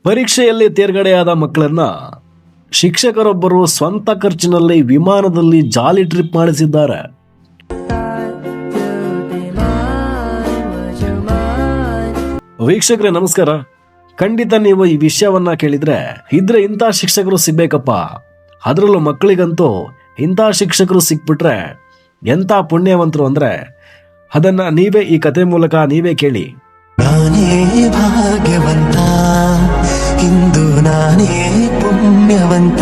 ಪರೀಕ್ಷೆಯಲ್ಲಿ ತೇರ್ಗಡೆಯಾದ ಮಕ್ಕಳನ್ನ ಶಿಕ್ಷಕರೊಬ್ಬರು ಸ್ವಂತ ಖರ್ಚಿನಲ್ಲಿ ವಿಮಾನದಲ್ಲಿ ಜಾಲಿ ಟ್ರಿಪ್ ಮಾಡಿಸಿದ್ದಾರೆ. ವೀಕ್ಷಕರೇ ನಮಸ್ಕಾರ. ಖಂಡಿತ ನೀವು ಈ ವಿಷಯವನ್ನ ಕೇಳಿದ್ರೆ ಇಂಥ ಶಿಕ್ಷಕರು ಸಿಗ್ಬೇಕಪ್ಪ, ಅದರಲ್ಲೂ ಮಕ್ಕಳಿಗಂತೂ ಇಂಥ ಶಿಕ್ಷಕರು ಸಿಕ್ಬಿಟ್ರೆ ಎಂಥ ಪುಣ್ಯವಂತರು ಅಂದ್ರೆ ಅದನ್ನ ನೀವೇ ಈ ಕತೆ ಮೂಲಕ ನೀವೇ ಕೇಳಿ. ನಾನೇ ಭಾಗ್ಯವಂತ, ಇಂದು ನಾನೇ ಪುಣ್ಯವಂತ.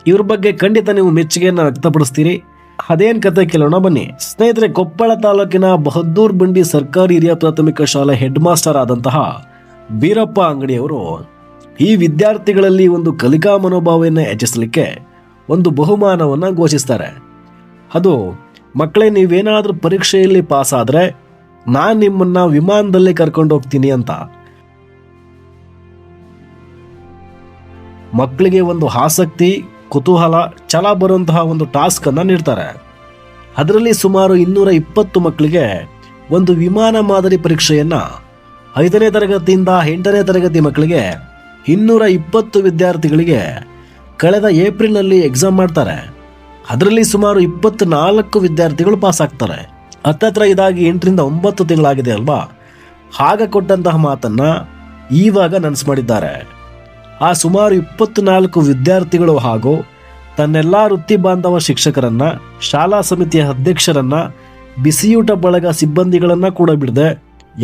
ಇವ್ರ ಬಗ್ಗೆ ಖಂಡಿತ ನೀವು ಮೆಚ್ಚುಗೆಯನ್ನ ವ್ಯಕ್ತಪಡಿಸ್ತೀರಿ. ಅದೇನ್ ಕತೆ ಕೇಳೋಣ ಬನ್ನಿ ಸ್ನೇಹಿತರೆ. ಕೊಪ್ಪಳ ತಾಲೂಕಿನ ಬಹದ್ದೂರ್ ಬಂಡಿ ಸರ್ಕಾರಿ ಹಿರಿಯ ಪ್ರಾಥಮಿಕ ಶಾಲೆ ಹೆಡ್ ಮಾಸ್ಟರ್ ಆದಂತಹ ಬೀರಪ್ಪ ಅಂಗಡಿಯವರು ಈ ವಿದ್ಯಾರ್ಥಿಗಳಲ್ಲಿ ಒಂದು ಕಲಿಕಾ ಮನೋಭಾವವನ್ನು ಹೆಚ್ಚಿಸಲಿಕ್ಕೆ ಒಂದು ಬಹುಮಾನವನ್ನ ಘೋಷಿಸ್ತಾರೆ. ಅದು ಮಕ್ಕಳೇ, ನೀವೇನಾದ್ರೂ ಪರೀಕ್ಷೆಯಲ್ಲಿ ಪಾಸ್ ಆದ್ರೆ ನಾನ್ ನಿಮ್ಮನ್ನ ವಿಮಾನದಲ್ಲಿ ಕರ್ಕೊಂಡು ಹೋಗ್ತೀನಿ ಅಂತ. ಮಕ್ಕಳಿಗೆ ಒಂದು ಆಸಕ್ತಿ, ಕುತೂಹಲ, ಛಲ ಬರುವಂತಹ ಒಂದು ಟಾಸ್ಕ್ ಅನ್ನ ನೀಡ್ತಾರೆ. ಅದರಲ್ಲಿ ಸುಮಾರು 220 ಮಕ್ಕಳಿಗೆ ಒಂದು ವಿಮಾನ ಮಾದರಿ ಪರೀಕ್ಷೆಯನ್ನ 5ನೇ ತರಗತಿಯಿಂದ 8ನೇ ತರಗತಿ ಮಕ್ಕಳಿಗೆ 220 ವಿದ್ಯಾರ್ಥಿಗಳಿಗೆ ಕಳೆದ ಏಪ್ರಿಲ್ನಲ್ಲಿ ಎಕ್ಸಾಮ್ ಮಾಡ್ತಾರೆ. ಅದರಲ್ಲಿ ಸುಮಾರು 24 ವಿದ್ಯಾರ್ಥಿಗಳು ಪಾಸ್ ಆಗ್ತಾರೆ. ಹತ್ತತ್ರ ಇದಾಗಿ 8ರಿಂದ 9 ತಿಂಗಳಾಗಿದೆ ಅಲ್ವಾ. ಆಗ ಕೊಟ್ಟಂತಹ ಮಾತನ್ನ ಈವಾಗ ನನಸು ಮಾಡಿದ್ದಾರೆ. ಆ ಸುಮಾರು 24 ವಿದ್ಯಾರ್ಥಿಗಳು ಹಾಗೂ ತನ್ನೆಲ್ಲ ವೃತ್ತಿ ಬಾಂಧವ ಶಿಕ್ಷಕರನ್ನ, ಶಾಲಾ ಸಮಿತಿಯ ಅಧ್ಯಕ್ಷರನ್ನ, ಬಿಸಿಯೂಟ ಬಳಗ ಸಿಬ್ಬಂದಿಗಳನ್ನ ಕೂಡ ಬಿಡದೆ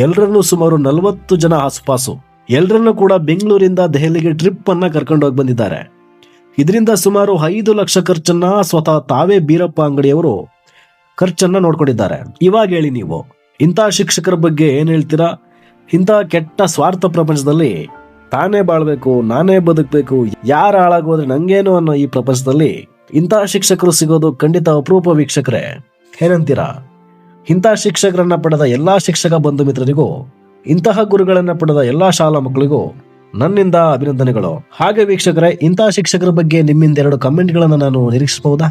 ಎಲ್ಲರನ್ನೂ ಸುಮಾರು 40 ಜನ ಆಸುಪಾಸು ಎಲ್ಲರನ್ನೂ ಕೂಡ ಬೆಂಗಳೂರಿಂದ ದೆಹಲಿಗೆ ಟ್ರಿಪ್ ಅನ್ನ ಕರ್ಕೊಂಡು ಹೋಗಿ ಬಂದಿದ್ದಾರೆ. ಇದರಿಂದ ಸುಮಾರು 5 ಲಕ್ಷ ಖರ್ಚನ್ನ ಸ್ವತಃ ತಾವೇ ಬೀರಪ್ಪ ಅಂಗಡಿಯವರು ಖರ್ಚನ್ನ ನೋಡ್ಕೊಂಡಿದ್ದಾರೆ. ಇವಾಗ ಹೇಳಿ, ನೀವು ಇಂಥ ಶಿಕ್ಷಕರ ಬಗ್ಗೆ ಏನ್ ಹೇಳ್ತೀರಾ? ಇಂಥ ಕೆಟ್ಟ ಸ್ವಾರ್ಥ ಪ್ರಪಂಚದಲ್ಲಿ ತಾನೇ ಬಾಳ್ಬೇಕು, ನಾನೇ ಬದುಕಬೇಕು, ಯಾರು ಹಾಳಾಗೋದ್ರೆ ನಂಗೇನು ಅನ್ನೋ ಈ ಪ್ರಪಂಚದಲ್ಲಿ ಇಂಥ ಶಿಕ್ಷಕರು ಸಿಗೋದು ಖಂಡಿತ ಅಪರೂಪ. ವೀಕ್ಷಕರೇ ಏನಂತೀರಾ? ಇಂಥ ಶಿಕ್ಷಕರನ್ನ ಪಡೆದ ಎಲ್ಲಾ ಶಿಕ್ಷಕ ಬಂಧು ಮಿತ್ರರಿಗೂ, ಇಂತಹ ಗುರುಗಳನ್ನ ಪಡೆದ ಎಲ್ಲಾ ಶಾಲಾ ಮಕ್ಕಳಿಗೂ ನನ್ನಿಂದ ಅಭಿನಂದನೆಗಳು. ಹಾಗೆ ವೀಕ್ಷಕರೇ, ಇಂಥ ಶಿಕ್ಷಕರ ಬಗ್ಗೆ ನಿಮ್ಮಿಂದ 2 ಕಮೆಂಟ್ಗಳನ್ನ ನಾನು ನಿರೀಕ್ಷಿಸಬಹುದಾ?